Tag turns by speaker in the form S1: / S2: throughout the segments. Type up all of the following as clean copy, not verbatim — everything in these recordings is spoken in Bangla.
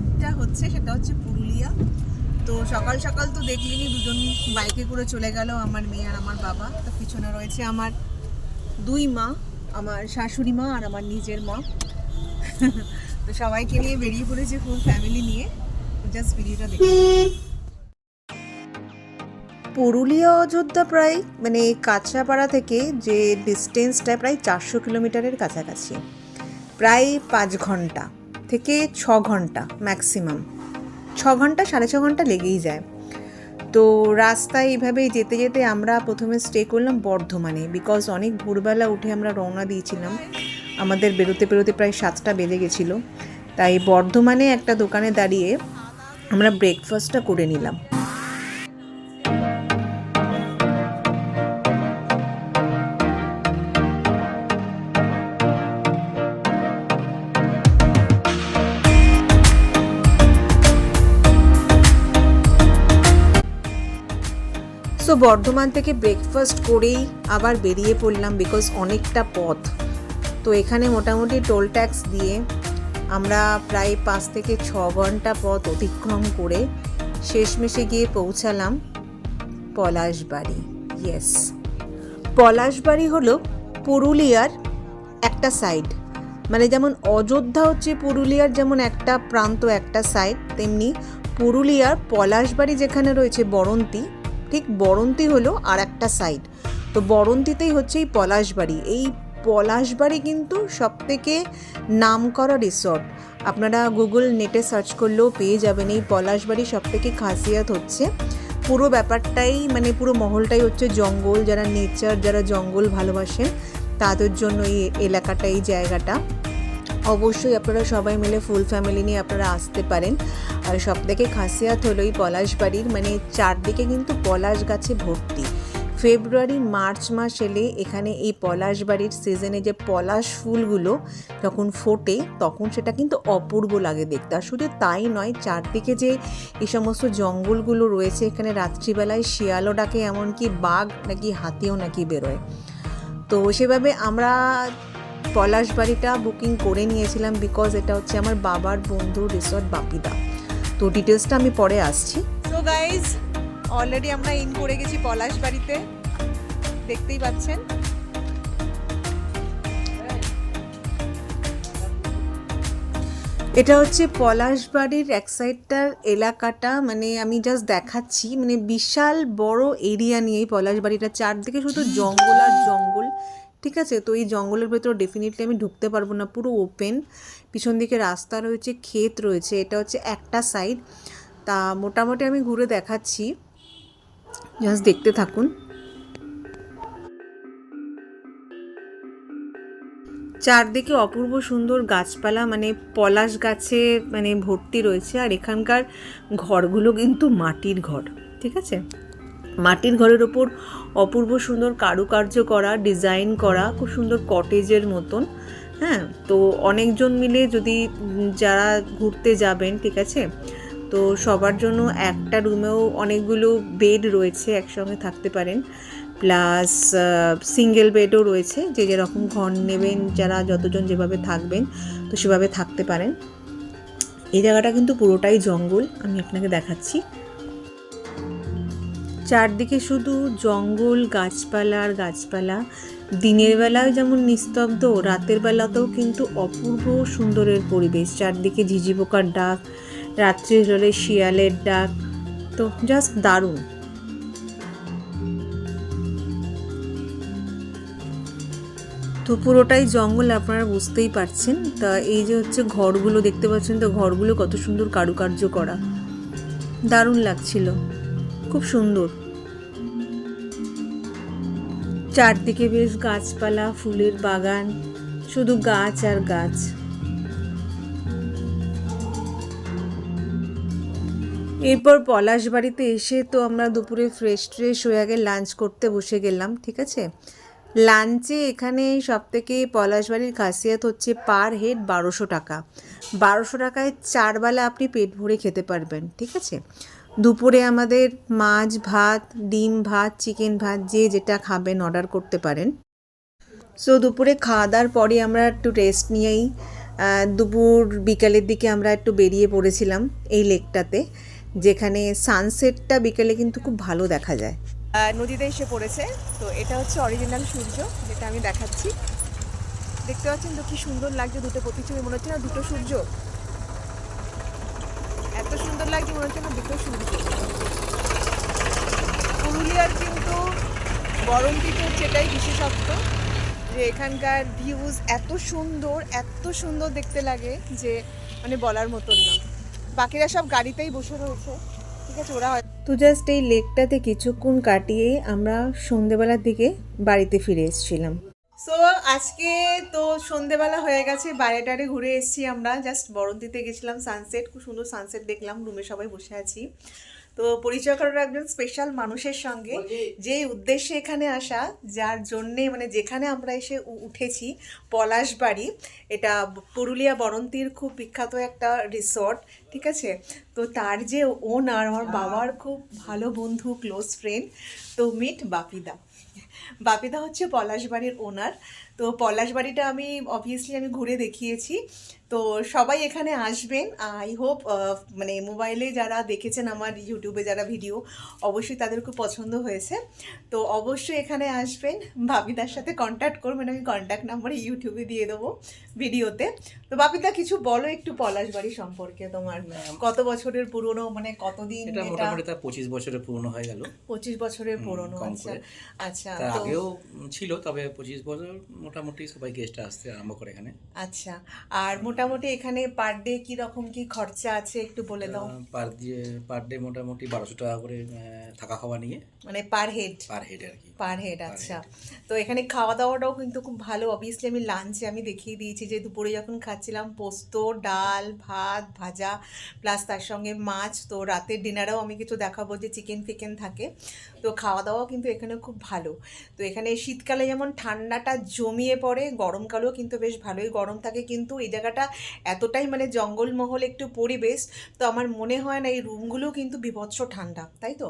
S1: ট্রিপটা হচ্ছে সেটা হচ্ছে পুরুলিয়া। তো সকাল সকাল তো দেখলিনি, দুজন বাইকে করে চলে গেল, আমার মেয়ে আর আমার বাবা। তো পিছনে রয়েছে আমার দুই মা, আমার শাশুড়ি মা আর আমার নিজের মা। তো সবাইকে নিয়ে বেরিয়ে পড়েছে, ফুল ফ্যামিলি নিয়ে। জাস্ট ভিডিওটা দেখুন। পুরুলিয়া অযোধ্যা প্রায় মানে কাঁচরাপাড়া থেকে যে ডিস্টেন্সটা প্রায় 400 কিলোমিটারের কাছাকাছি, প্রায় 5 ঘন্টা থেকে 6 ঘন্টা ম্যাক্সিমাম। 6 ঘন্টা 6.5 ঘন্টা লেগেই যায়। তো রাস্তায় এইভাবেই যেতে যেতে আমরা প্রথমে স্টে করলাম বর্ধমানে, বিকজ অনেক ভোরবেলা উঠে আমরা রওনা দিয়েছিলাম। আমাদের বেরোতে বেরোতে প্রায় 7টা বেজে গেছিলো। তাই বর্ধমানে একটা দোকানে দাঁড়িয়ে আমরা ব্রেকফাস্টটা করে নিলাম। সো বর্ধমান থেকে ব্রেকফাস্ট করেই আবার বেরিয়ে পড়লাম, বিকজ অনেকটা পথ। তো এখানে মোটামুটি টোল ট্যাক্স দিয়ে আমরা প্রায় 5 থেকে 6 ঘন্টা পথ অতিক্রম করে শেষমেশে গিয়ে পৌঁছালাম পলাশবাড়ি। ইয়েস, পলাশবাড়ি হলো পুরুলিয়ার একটা সাইড। মানে যেমন অযোধ্যা হচ্ছে পুরুলিয়ার যেমন একটা প্রান্ত, একটা সাইড, তেমনি পুরুলিয়ার পলাশবাড়ি যেখানে রয়েছে বরন্তি, ঠিক বরন্তি হলো আর একটা সাইড। তো বরন্তিতেই হচ্ছে এই পলাশবাড়ি। এই পলাশবাড়ি কিন্তু সবথেকে নামকরা রিসর্ট। আপনারা গুগল নেটে সার্চ করলেও পেয়ে যাবেন। এই পলাশবাড়ি সবথেকে খাসিয়াত হচ্ছে পুরো ব্যাপারটাই, মানে পুরো মহলটাই হচ্ছে জঙ্গল। যারা নেচার, যারা জঙ্গল ভালোবাসেন তাদের জন্য এই এলাকাটা, এই জায়গাটা অবশ্যই আপনারা সবাই মিলে ফুল ফ্যামিলি নিয়ে আপনারা আসতে পারেন। আর সবথেকে খাসিয়াত হলো এই পলাশবাড়ির, মানে চারদিকে কিন্তু পলাশ গাছে ভর্তি। ফেব্রুয়ারি মার্চ মাস এলে এখানে এই পলাশবাড়ির সিজনে যে পলাশ ফুলগুলো যখন ফোটে তখন সেটা কিন্তু অপূর্ব লাগে দেখতে। আর শুধু তাই নয়, চারদিকে যে এই সমস্ত জঙ্গলগুলো রয়েছে, এখানে রাত্রিবেলায় শিয়ালও ডাকে, এমনকি বাঘ নাকি হাতিও নাকি বেরোয়। তো সেভাবে আমরা পলাশবাড়িটা বুকিং করে নিয়েছিলাম, বিকজ এটা হচ্ছে আমার বাবার বন্ধু রিসর্ট বাপিদা। তো ডিটেলসটা আমি পরে আসছি। সো গাইজ, অলরেডি আমরা ইন করে গেছি পলাশবাড়িতে, দেখতেই পাচ্ছেন। এটা হচ্ছে পলাশবাড়ির এক সাইডটার এলাকাটা, মানে আমি জাস্ট দেখাচ্ছি, মানে বিশাল বড় এরিয়া নিয়ে পলাশবাড়িটা, চারদিকে শুধু জঙ্গল আর জঙ্গল। ঠিক আছে, তো এই জঙ্গলের ভেতর ডেফিনেটলি আমি ঢুকতে পারবো না, পুরো ওপেন। পিছন দিকে রাস্তা রয়েছে, ক্ষেত রয়েছে, এটা হচ্ছে একটা সাইড। তা মোটামুটি আমি ঘুরে দেখাচ্ছি, জাস্ট দেখতে থাকুন। চারদিকে অপূর্ব সুন্দর গাছপালা, মানে পলাশ গাছে মানে ভর্তি রয়েছে। আর এখানকার ঘরগুলো কিন্তু মাটির ঘর, ঠিক আছে, মাটির ঘরের ওপর অপূর্ব সুন্দর কারুকার্য করা, ডিজাইন করা, খুব সুন্দর কটেজের মতন। হ্যাঁ, তো অনেকজন মিলে যদি যারা ঘুরতে যাবেন, ঠিক আছে, তো সবার জন্য একটা রুমেও অনেকগুলো বেড রয়েছে, একসঙ্গে থাকতে পারেন। প্লাস সিঙ্গেল বেডও রয়েছে, যে যেরকম ঘর নেবেন, যারা যতজন যেভাবে থাকবেন তো সেভাবে থাকতে পারেন। এই জায়গাটা কিন্তু পুরোটাই জঙ্গল, আমি আপনাকে দেখাচ্ছি। চারদিকে শুধু জঙ্গল, গাছপালা আর গাছপালা। দিনের বেলায় যেমন নিস্তব্ধ, রাতের বেলাতেও কিন্তু অপূর্ব সুন্দরের পরিবেশ। চারদিকে ঝিঝি পোকার ডাক, রাত্রি হলে শিয়ালের ডাক, তো জাস্ট দারুণ। তো পুরোটাই জঙ্গল, আপনারা বুঝতেই পারছেন। তা এই যে হচ্ছে ঘরগুলো দেখতে পাচ্ছেন, তো ঘরগুলো কত সুন্দর কারুকার্য করা, দারুণ লাগছিল, খুব সুন্দর। চারদিকে বেশ গাছপালা, ফুলের বাগান, শুধু গাছ আর গাছ। এরপর পলাশবাড়িতে এসে তো আমরা দুপুরে ফ্রেশ হয়ে আগে লাঞ্চ করতে বসে গেলাম, ঠিক আছে। লাঞ্চে এখানে সবথেকে পলাশবাড়ির খাসিয়াত হচ্ছে পার হেড 1200 টাকা। 1200 টাকায় 4 বেলা আপনি পেট ভরে খেতে পারবেন, ঠিক আছে। দুপুরে আমাদের মাছ ভাত, ডিম ভাত, চিকেন ভাত, যে যেটা খাবেন অর্ডার করতে পারেন। সো দুপুরে খাওয়া দাওয়ার পরে আমরা একটু রেস্ট নিয়েই দুপুর বিকালের দিকে আমরা একটু বেরিয়ে পড়েছিলাম এই লেকটাতে, যেখানে সানসেটটা বিকেলে কিন্তু খুব ভালো দেখা যায়। নদীতে এসে পড়েছে, তো এটা হচ্ছে অরিজিনাল সূর্য যেটা আমি দেখাচ্ছি। দেখতে পাচ্ছেন তো কি সুন্দর লাগছে, দুটো প্রতিচ্ছবি, মনে হচ্ছে না দুটো সূর্য, এত সুন্দর লাগছে মনে হচ্ছে না দুটো সূর্য। পুরুলিয়ার কিন্তু বরন্তিতে হচ্ছে এটাই বিশেষত্ব যে এখানকার ভিউজ এত সুন্দর দেখতে লাগে যে মানে বলার মতন না। বাকিরা সব গাড়িতেই বসে রয়েছে, ঠিক আছে, ওরা তো জাস্ট এই লেকটাতে কিছুক্ষণ কাটিয়ে আমরা সন্ধেবেলার দিকে বাড়িতে ফিরে এসেছিলাম। সো আজকে তো সন্ধেবেলা হয়ে গেছে, বাইরে টারে ঘুরে এসেছি আমরা, জাস্ট বরন্তিতে গেছিলাম, সানসেট, খুব সুন্দর সানসেট দেখলাম, রুমে সবাই বসে আছি। তো পরিচয় করার একজন স্পেশাল মানুষের সঙ্গে, যে উদ্দেশ্যে এখানে আসা, যার জন্যে মানে যেখানে আমরা এসে উঠেছি, পলাশবাড়ি, এটা পুরুলিয়া বরন্তির খুব বিখ্যাত একটা রিসর্ট, ঠিক আছে। তো তার যে ওনার আমার বাবার খুব ভালো বন্ধু, ক্লোজ ফ্রেন্ড, তো মিট বাপিদা। বাপিদা হচ্ছে পলাশবাড়ির ওনার। তো পলাশবাড়িটা আমি অবভিয়াসলি আমি ঘুরে দেখিয়েছি, তো সবাই এখানে আসবেন। আই হোপ মানে মোবাইলে যারা দেখেছেন আমার ইউটিউবে যারা ভিডিও, অবশ্যই তাদের খুব পছন্দ হয়েছে, তো অবশ্যই এখানে আসবেন, বাপিদার সাথে কন্ট্যাক্ট করবেন, আমি কন্ট্যাক্ট নাম্বার ইউটিউবে দিয়ে দেবো ভিডিওতে। তো বাপিদা কিছু বলো একটু পলাশবাড়ি সম্পর্কে, তোমার কত বছরের পুরনো, মানে কতদিন?
S2: এটা মোটামুটি তা 25 বছরের পুরনো হয়ে গেল।
S1: 25 বছরের পুরনো, আচ্ছা আচ্ছা।
S2: তার আগেও ছিল, তবে 25 বছর মোটামুটি সবাই গেস্ট আসতে আরম্ভ করে এখানে।
S1: আচ্ছা, আর মোটামুটি এখানে পার ডে কি রকম কি খরচা আছে একটু বলে দাও।
S2: পার ডে মোটামুটি 1200 টাকা করে থাকা খাওয়া নিয়ে,
S1: মানে পার হেড
S2: আর কি
S1: পার হেড। আচ্ছা, তো এখানে খাওয়া দাওয়াটাও কিন্তু খুব ভালো। অবভিয়াসলি আমি লাঞ্চে আমি দেখিয়ে দিয়েছি যে দুপুরে যখন খাচ্ছিলাম পোস্ত, ডাল, ভাত, ভাজা, প্লাস তার সঙ্গে মাছ। তো রাতের ডিনারেও আমি কিছু দেখাবো যে চিকেন ফিকেন থাকে। তো খাওয়া দাওয়াও কিন্তু এখানে খুব ভালো। তো এখানে শীতকালে যেমন ঠান্ডাটা জমিয়ে পড়ে, গরমকালেও কিন্তু বেশ ভালোই গরম থাকে, কিন্তু এই জায়গাটা এতটাই মানে জঙ্গলমহল একটু পরিবেশ, তো আমার মনে হয় না এই রুমগুলো কিন্তু বিভৎস ঠান্ডা, তাই তো।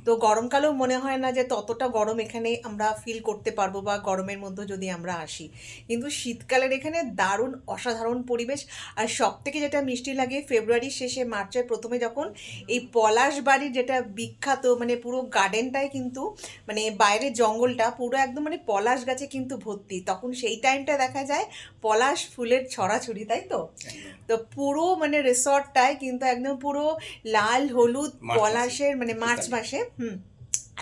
S1: তো গরমকালেও মনে হয় না যে ততটা গরম এখানে আমরা ফিল করতে পারবো, বা গরমের মধ্যে যদি আমরা আসি। কিন্তু শীতকালের এখানে দারুণ অসাধারণ পরিবেশ। আর সব থেকে যেটা মিষ্টি লাগে, ফেব্রুয়ারির শেষে মার্চের প্রথমে যখন এই পলাশবাড়ির যেটা বিখ্যাত মানে পুরো গার্ডেনটাই কিন্তু মানে বাইরের জঙ্গলটা পুরো একদম মানে পলাশ গাছে কিন্তু ভর্তি, তখন সেই টাইমটা দেখা যায় পলাশ ফুলের ছড়াছড়ি, তাই তো। তো পুরো মানে রিসর্টটায় কিন্তু একদম পুরো লাল হলুদ পলাশের মানে মার্চ মাসে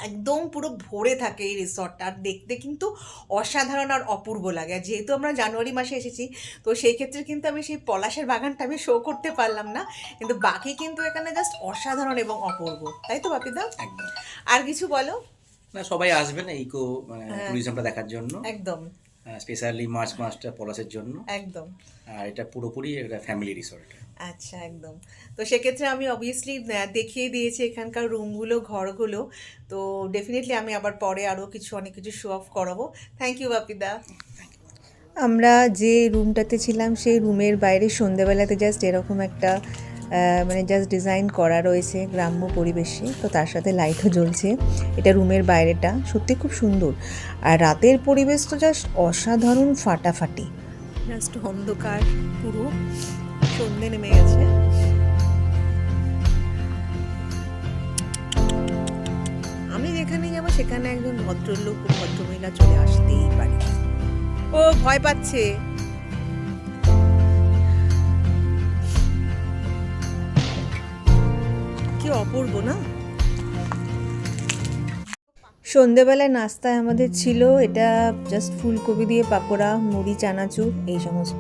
S1: একদম পুরো ভরে থাকে এই রিসর্টটা, আর দেখতে কিন্তু অসাধারণ আর অপূর্ব লাগে। আর যেহেতু আমরা জানুয়ারি মাসে এসেছি, তো সেই ক্ষেত্রে কিন্তু আমি সেই পলাশের বাগানটা আমি শো করতে পারলাম না, কিন্তু বাকি কিন্তু এখানে জাস্ট অসাধারণ এবং অপূর্ব, তাই তো বাপিদা?
S2: একদম।
S1: আর কিছু বলো।
S2: না, সবাই আসবেন ইকো মানে ট্যুরিজমটা দেখার জন্য,
S1: একদম,
S2: স্পেশালি মার্চ মাসটা পলাশের জন্য,
S1: একদম।
S2: আর এটা পুরোপুরি একটা ফ্যামিলি রিসর্ট।
S1: আচ্ছা, একদম। তো সেক্ষেত্রে আমি অবভিয়াসলি দেখিয়ে দিয়েছি এখানকার রুমগুলো, ঘরগুলো। তো ডেফিনেটলি আমি আবার পরে আরও অনেক কিছু শো অফ করাবো। থ্যাংক ইউ বাপিদা। আমরা যে রুমটাতে ছিলাম সেই রুমের বাইরে সন্ধেবেলাতে জাস্ট এরকম একটা মানে জাস্ট ডিজাইন করা রয়েছে গ্রাম্য পরিবেশে, তো তার সাথে লাইটও জ্বলছে। এটা রুমের বাইরেটা সত্যি খুব সুন্দর, আর রাতের পরিবেশ তো জাস্ট অসাধারণ, ফাটাফাটি, জাস্ট অন্ধকার, পুরো সন্ধে নেমে গেছে। আমি যেখানে যাবো সেখানে একজন ভদ্রলোক ও ভদ্রমহিলা চলে আসতেই পারে। ও ভয় পাচ্ছে। কি অপূর্ব না। সন্ধেবেলায় নাস্তায় আমাদের ছিল এটা জাস্ট ফুলকপি দিয়ে পাকোড়া, মুড়ি, চানাচুর, এই সমস্ত।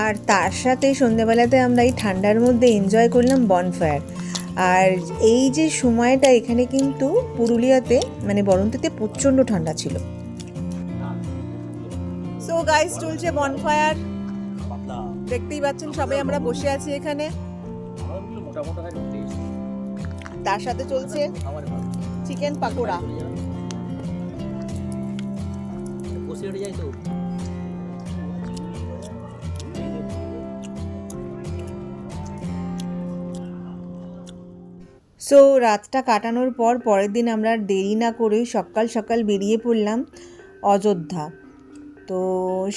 S1: আর তার সাথে সন্ধেবেলাতে আমরা এই ঠান্ডার মধ্যে এনজয় করলাম বনফায়ার। আর এই যে সময়টা এখানে কিন্তু পুরুলিয়াতে মানে বরন্তিতে প্রচণ্ড ঠান্ডা ছিল। সো গাইস, চলছে বনফায়ার, দেখতেই পাচ্ছেন সবাই আমরা বসে আছি এখানে, তার সাথে চলছে চিকেন পাকোড়া। সো রাতটা কাটানোর পর পরের দিন আমরা দেরি না করে সকাল সকাল বেরিয়ে পড়লাম অযোধ্যা। তো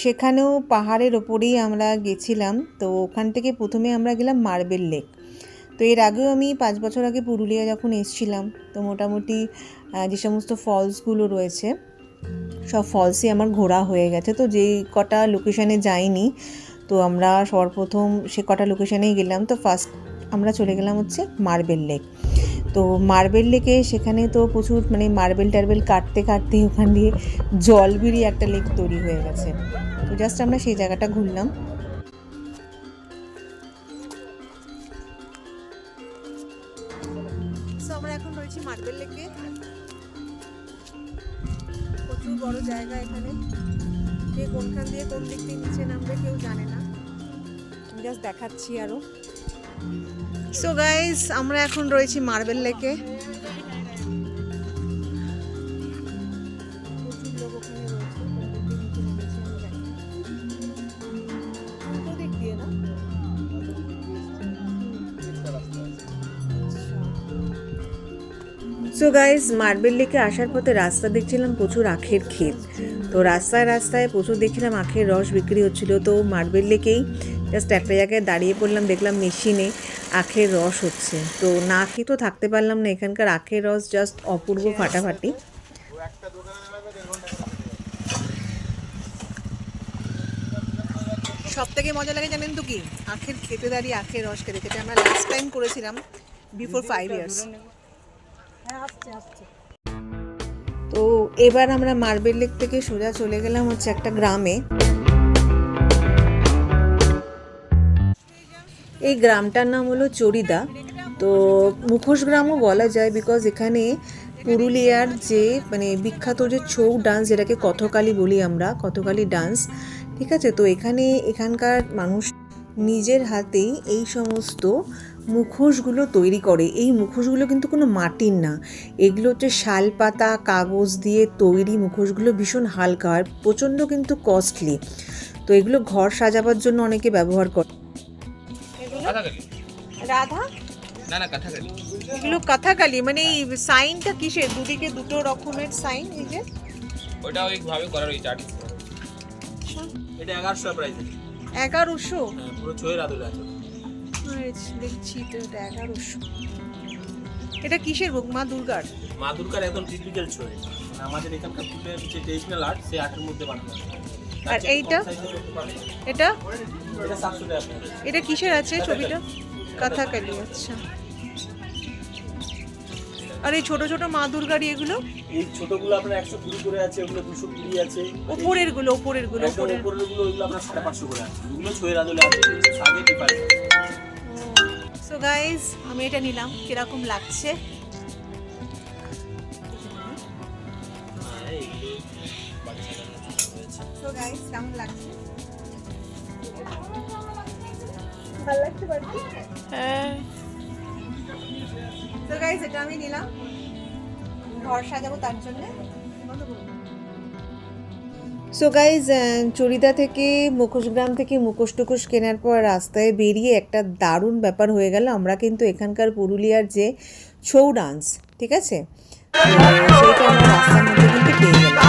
S1: সেখানেও পাহাড়ের ওপরেই আমরা গেছিলাম। তো ওখান থেকে প্রথমে আমরা গেলাম মার্বেল লেক। তো এর আগেও আমি 5 বছর আগে পুরুলিয়া যখন এসেছিলাম, তো মোটামুটি যে সমস্ত ফলসগুলো রয়েছে সব ফলসই আমার ঘোরা হয়ে গেছে। তো যেই কটা লোকেশানে যাইনি, তো আমরা সর্বপ্রথম সে কটা লোকেশানেই গেলাম। তো ফার্স্ট আমরা চলে গেলাম হচ্ছে মার্বেল লেক। তো মার্বেল লেকে সেখানে তো প্রচুর মানে মার্বেল টার্বেল কাটতে কাটতে ওখান দিয়ে জল বেরিয়ে একটা লেক তৈরি হয়ে গেছে। তো জাস্ট আমরা সেই জায়গাটা ঘুরলাম। আমরা এখন রয়েছি মার্বেল লেকে। প্রচুর বড় জায়গা এখানে, কে কোনখান দিয়ে কোন দিক দিয়ে নিচে নামবে কেউ জানে না। আমি জাস্ট দেখাচ্ছি আরো। সো গাইস, আমরা এখন রয়েছি মার্বেল লেকে। প্রচুর লোক ওখানে রয়েছে, কোন দিক দিয়ে না। সো গাইস, মার্বেল লেকে আসার পথে রাস্তা দেখছিলাম প্রচুর আখের ক্ষেত। তো রাস্তায় রাস্তায় প্রচুর দেখছিলাম আখের রস বিক্রি হচ্ছিল। তো মার্বেল লেকেই জাস্ট একটা জায়গায় দাঁড়িয়ে পড়লাম, দেখলাম মেশিনে আখের রস হচ্ছে। তো না খেয়ে তো থাকতে পারলাম না, এখানকার আখের রস জাস্ট অপূর্ব ফাটাফাটি। সব থেকে মজা লাগে জানেন তো কি, আখের খেতে দাঁড়িয়ে আখের রস খেতে। যেটা আমরা লাস্ট টাইম করেছিলাম বিফোর 5 ইয়ার্স। তো এবার আমরা মার্বেল লেক থেকে সোজা চলে গেলাম হচ্ছে একটা গ্রামে। এই গ্রামটার নাম হলো চরিদা। তো মুখোশ গ্রামও বলা যায়, বিকজ এখানে পুরুলিয়ার যে মানে বিখ্যাত যে ছৌ ডান্স, যেটাকে কথকালি বলি আমরা, কথকালি ডান্স, ঠিক আছে। তো এখানকার মানুষ নিজের হাতেই এই সমস্ত মুখোশগুলো তৈরি করে। এই মুখোশগুলো কিন্তু কোনো মাটির না, এগুলো হচ্ছে শাল পাতা কাগজ দিয়ে তৈরি মুখোশগুলো। ভীষণ হালকা আর প্রচণ্ড কিন্তু কস্টলি। তো এগুলো ঘর সাজাবার জন্য অনেকে ব্যবহার করে। রাধা না না কথাকালি, এগুলো কথাকালি মানে এই সাইনটা কিসের? দুদিকে দুটো রকমের সাইন। এই যে
S3: ওটা ওইভাবে করার ওই চার্ট। এটা 1100 প্রাইস।
S1: 1100?
S3: হ্যাঁ, পুরো ছয়ের আদলে আছে।
S1: দেখছি তো এটা 1100। এটা কিসের বুক? মা দুর্গার?
S3: মা দুর্গার একদম টিপিক্যাল ছয়, মানে আমাদের এখানকার পুরো যে ট্রেডিশনাল আর্ট, সেই আর্টের মধ্যে বানানো।
S1: আর এইটা এটা
S3: এটা 700 টাকা।
S1: এটা কিসের আছে ছবিটা? কথাকালি। আচ্ছা। আর এই ছোট ছোট মা দুর্গারি এগুলো?
S3: এই ছোটগুলো আপনার 120 করে আছে, ওগুলো 220 আছে।
S1: উপরের গুলো
S3: ওগুলো আপনার 550 করে আছে। ওগুলো ছয়ের আদলে আছে, সাথে ডিফারেন্ট।
S1: সো গাইস, আমি এটা নিলাম, কিরকম লাগছে? সো গাইস, কেমন লাগছে? ভালো লাগছে বাড়ি? হ্যাঁ। সো গাইস, এটা আমি নিলাম, ঘর সাজাবো তার জন্য। সো গাইজ, চরিদা থেকে মুখোশগ্রাম থেকে মুখোশ টুকোশ কেনার পর রাস্তায় বেরিয়ে একটা দারুণ ব্যাপার হয়ে গেল। আমরা কিন্তু এখানকার পুরুলিয়ার যে ছৌ ডান্স, ঠিক আছে, সেইটা আমরা রাস্তার মধ্যে কিন্তু পেয়ে গেলাম।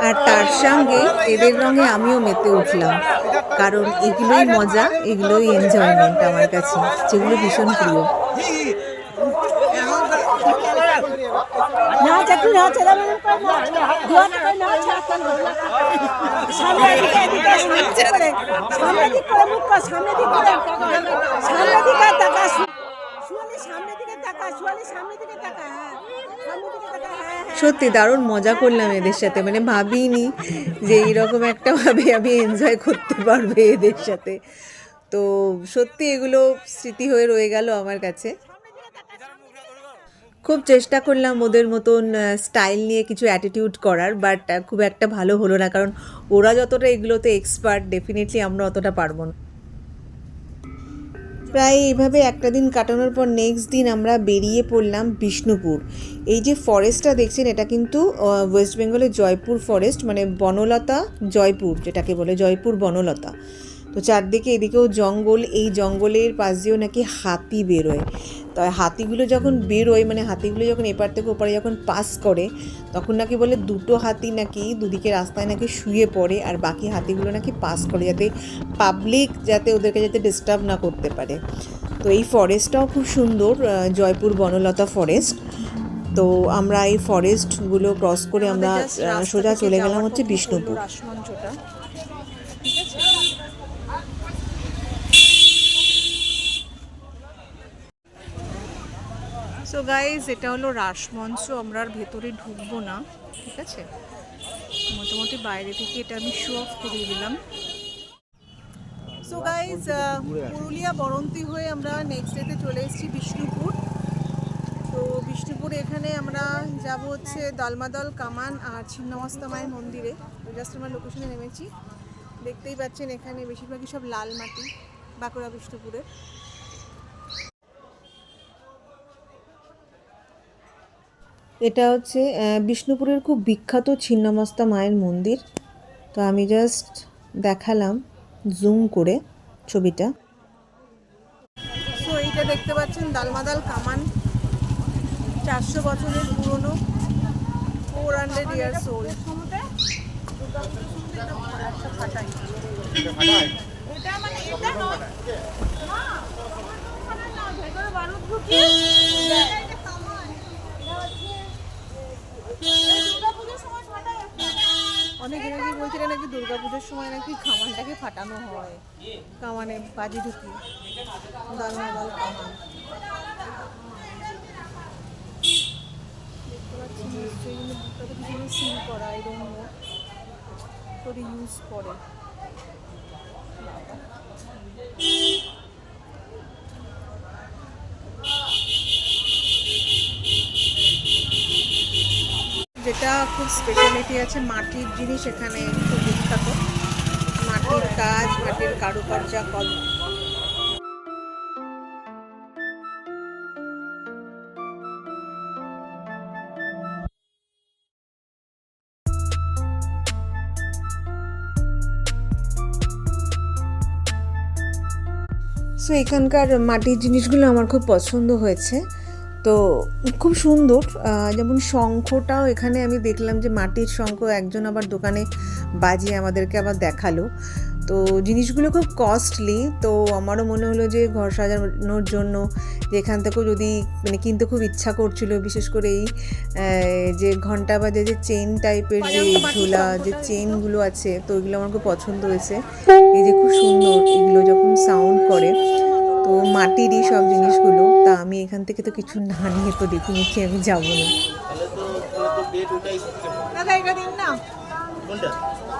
S1: আর তার সঙ্গে এদের রঙে আমিও মেতে উঠলাম, কারণ এগুলোই মজা, এগুলোই এনজয়মেন্ট আমার কাছে, যেগুলো ভীষণ প্রিয়। সত্যি দারুণ মজা করলাম এদের সাথে, মানে ভাবিনি যে এইরকম একটা ভাবে আমি এনজয় করতে পারবো এদের সাথে। তো সত্যি এগুলো স্মৃতি হয়ে রয়ে গেল আমার কাছে। খুব চেষ্টা করলাম ওদের মতন স্টাইল নিয়ে কিছু অ্যাটিটিউড করার, বাট খুব একটা ভালো হলো না, কারণ ওরা যতটা এগুলোতে এক্সপার্ট, ডেফিনেটলি আমরা অতটা পারবো না। প্রায় এইভাবে একটা দিন কাটানোর পর নেক্সট দিন আমরা বেরিয়ে পড়লাম বিষ্ণুপুর। এই যে ফরেস্টটা দেখছেন এটা কিন্তু ওয়েস্ট বেঙ্গলের জয়পুর ফরেস্ট, মানে বনলতা জয়পুর, যেটাকে বলে জয়পুর বনলতা। তো চারদিকে এদিকেও জঙ্গল, এই জঙ্গলের পাশ দিয়েও নাকি হাতি বেরোয়। তো হাতিগুলো যখন বেরোয়, মানে হাতিগুলো যখন এপার থেকে ওপারে যখন পাস করে, তখন নাকি বলে দুটো হাতি নাকি দুদিকে রাস্তায় নাকি শুয়ে পড়ে, আর বাকি হাতিগুলো নাকি পাস করে, যাতে পাবলিক যাতে ওদেরকে যাতে ডিস্টার্ব না করতে পারে। তো এই ফরেস্টটাও খুব সুন্দর, জয়পুর বনলতা ফরেস্ট। তো আমরা এই ফরেস্টগুলো ক্রস করে আমরা সোজা চলে গেলাম হচ্ছে বিষ্ণুপুর। রাসমঞ্চটা ঠিক আছে। সো গাইজ, এটা হলো রাসমঞ্চ। আমরা আর ভেতরে ঢুকবো না, ঠিক আছে, মোটামুটি বাইরে থেকে এটা আমি শো অফ করিয়ে দিলাম। সো গাইজ, পুরুলিয়া বরন্তি হয়ে আমরা নেক্সট ডেতে চলে এসেছি বিষ্ণুপুর। তো বিষ্ণুপুরে এখানে আমরা যাব হচ্ছে দলমাদল কামান আর ছিন্নমস্তা মায়ের মন্দিরে। তো জাস্ট আমরা লোকেশনে নেমেছি, দেখতেই পাচ্ছেন এখানে বেশিরভাগই সব লাল মাটি বাঁকুড়া বিষ্ণুপুরের। এটা হচ্ছে বিষ্ণুপুরের খুব বিখ্যাত ছিন্নমস্তা মায়ের মন্দির। তো আমি জাস্ট দেখালাম জুম করে ছবিটা। তো এইটা দেখতে পাচ্ছেন দালমাদাল কামান, 400 বছরের পুরনো, 400 ইয়ার্স ওল্ড। অনেকে নাকি বলছিল নাকি দুর্গাপুজোর সময় নাকি কামানটাকে ফাটানো হয়, কামানে বাজি ঢুকি, দালমাদাল কামান। দেখতে পাচ্ছি নিশ্চয়ই কিন্তু কিছু সিল করা, এরকম করে ইউজ করে। যেটা খুব স্পেশালিটি আছে, মাটির জিনিস এখানে খুব বিখ্যাত, মাটির কাজ, মাটির কারুকার্য কলা। সো এখানকার মাটির জিনিসগুলো আমার খুব পছন্দ হয়েছে। তো খুব সুন্দর, যেমন শঙ্খটাও এখানে আমি দেখলাম যে মাটির শঙ্খ একজন আবার দোকানে বাজিয়ে আমাদেরকে আবার দেখালো। তো জিনিসগুলো খুব কস্টলি। তো আমারও মনে হলো যে ঘর সাজানোর জন্য যে এখান থেকেও যদি মানে কিনতে খুব ইচ্ছা করছিল, বিশেষ করে এই যে ঘন্টা বাজে যে চেন টাইপের যে ঝোলা যে চেনগুলো আছে, তো ওইগুলো আমার খুব পছন্দ হয়েছে। এই যে খুব সুন্দর এগুলো যখন সাউন্ড করে, তো মাটিরই সব জিনিসগুলো। তা আমি এখান থেকে তো কিছু না নিয়ে তো ডেফিনেটলি আমি যাবো না। দাদা এটা দিন না,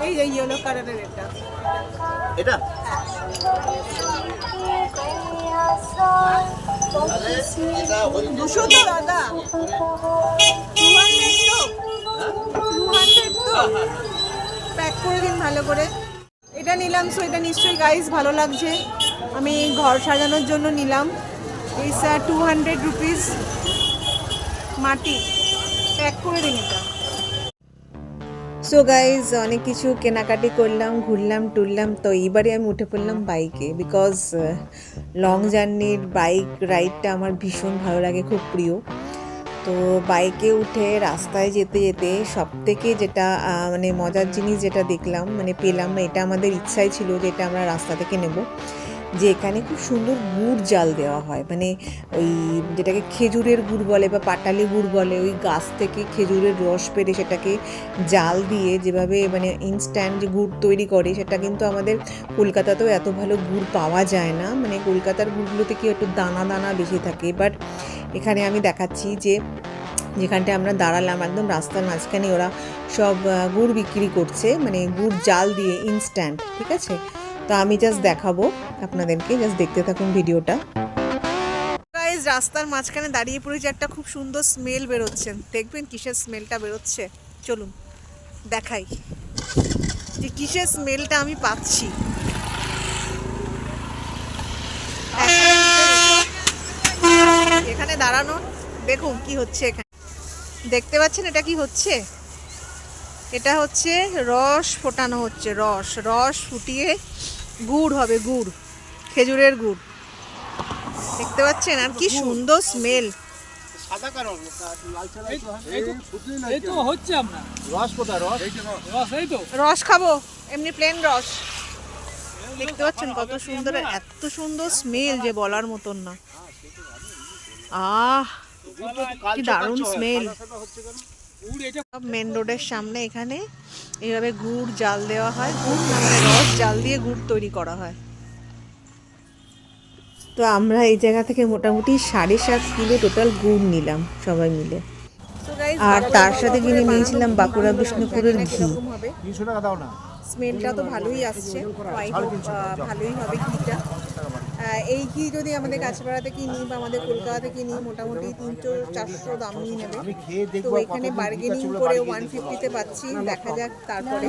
S1: এই যে ইয়েলো কালারের এটা,
S4: এটা
S1: 200 তো দাদা, 200 তো, 200 তো প্যাক করে দিন ভালো করে। এটা নিলাম। সো এটা নিশ্চয়ই গাইস ভালো লাগছে, আমি ঘর সাজানোর জন্য নিলাম। এই 200 রুপিস মাটি, প্যাক করে দিন এটা। সো গাইজ, অনেক কিছু কেনাকাটি করলাম, ঘুরলাম টুরলাম। তো এইবারে আমি উঠে পড়লাম বাইকে, বিকজ লং জার্নির বাইক রাইডটা আমার ভীষণ ভালো লাগে, খুব প্রিয়। তো বাইকে উঠে রাস্তায় যেতে যেতে সবথেকে যেটা মানে মজার জিনিস যেটা দেখলাম, মানে পেলাম, এটা আমাদের ইচ্ছাই ছিল যে এটা আমরা রাস্তা থেকে নেব, যে এখানে খুব সুন্দর গুড় জাল দেওয়া হয়, মানে ওই যেটাকে খেজুরের গুড় বলে বা পাটালি গুড় বলে, ওই গাছ থেকে খেজুরের রস পেরে সেটাকে জাল দিয়ে যেভাবে মানে ইনস্ট্যান্ট যে গুড় তৈরি করে, সেটা কিন্তু আমাদের কলকাতাতেও এত ভালো গুড় পাওয়া যায় না। মানে কলকাতার গুড়গুলোতে কি একটু দানা দানা বেশি থাকে, বাট এখানে আমি দেখাচ্ছি যে যেখানটায় আমরা দাঁড়ালাম একদম রাস্তার মাঝখানে ওরা সব গুড় বিক্রি করছে, মানে গুড় জাল দিয়ে ইনস্ট্যান্ট, ঠিক আছে। তো আমি জাস্ট দেখাবো আপনাদেরকে, জাস্ট দেখতে থাকুন ভিডিওটা। গাইস, রাস্তার মাঝখানে দাঁড়িয়ে পড়েছে, একটা খুব সুন্দর স্মেল বেরোচ্ছে, দেখবেন কিসের স্মেলটা বেরোচ্ছে, চলুন দেখাই যে কিসের স্মেলটা আমি পাচ্ছি। এখানে দাঁড়ানো, দেখুন কি হচ্ছে এখানে। দেখতে পাচ্ছেন এটা কি হচ্ছে? এটা হচ্ছে রস ফোটানো হচ্ছে, রস রস ফুটিয়ে গুড় হবে, গুড়, খেজুরের গুড়। দেখতে পাচ্ছেন? আর কি সুন্দর স্মেল।
S3: সাদা কারণ লাল চা
S4: এই তো হচ্ছে আপনার
S3: রস কোথা রস
S4: রস, এই তো
S1: রস খাবো, এমনি প্লেন রস। দেখতে পাচ্ছেন কত সুন্দর, এত সুন্দর স্মেল যে বলার মতন না। আহ, কি দারুণ স্মেল। মেন রোডের সামনে এখানে এইভাবে গুড় জাল দেওয়া হয়, গুড় না মানে রস জাল দিয়ে গুড় তৈরি করা হয়। তো আমরা এই জায়গা থেকে মোটামুটি 7.5 কিলো টোটাল গুড় নিলাম সবাই মিলে। আর তার সাথে কিনে নিয়েছিলাম বাঁকুড়া বিষ্ণুপুরের ঘি।
S3: 300 টাকা দাও না।
S1: স্মেলটা তো ভালোই আসছে, ভালোই হবে ঘিটা। এই ঘি যদি আমাদের কাছপাড়াতে কিনি বা আমাদের কলকাতাতে কিনি মোটামুটি 300-400 দাম নিয়ে নেবে। তো এখানে বার্গেনিং করে 150-তে পাচ্ছি। দেখা যাক তারপরে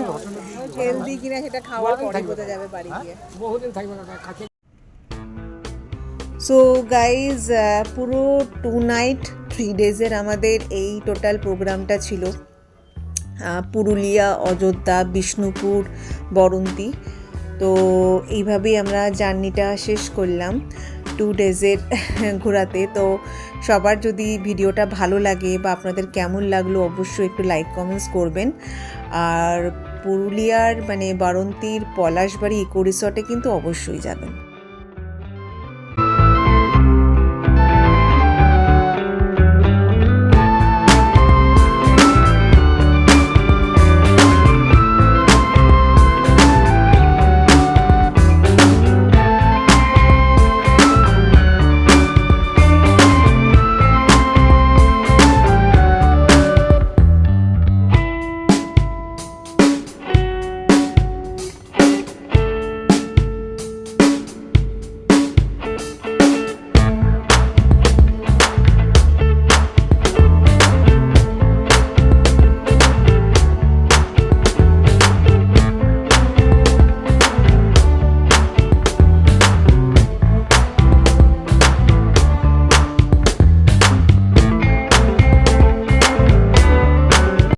S1: হেলদি কিনা সেটা খাওয়ার পরে বোঝা যাবে বাড়ি গিয়ে।
S4: বহুদিন থাকবে না কাছে।
S1: সো গাইজ, পুরো 2 নাইট 3 ডেজের আমাদের এই টোটাল প্রোগ্রামটা ছিল। পুরুলিয়া, অযোধ্যা, বিষ্ণুপুর, বরন্তী। তো এইভাবেই আমরা জার্নিটা শেষ করলাম 2 ডেজের ঘোরাতে। তো সবার যদি ভিডিওটা ভালো লাগে বা আপনাদের কেমন লাগলো অবশ্যই একটু লাইক কমেন্টস করবেন। আর পুরুলিয়ার মানে বারন্তীর পলাশবাড়ি ইকো রিসর্টে কিন্তু অবশ্যই যাবেন।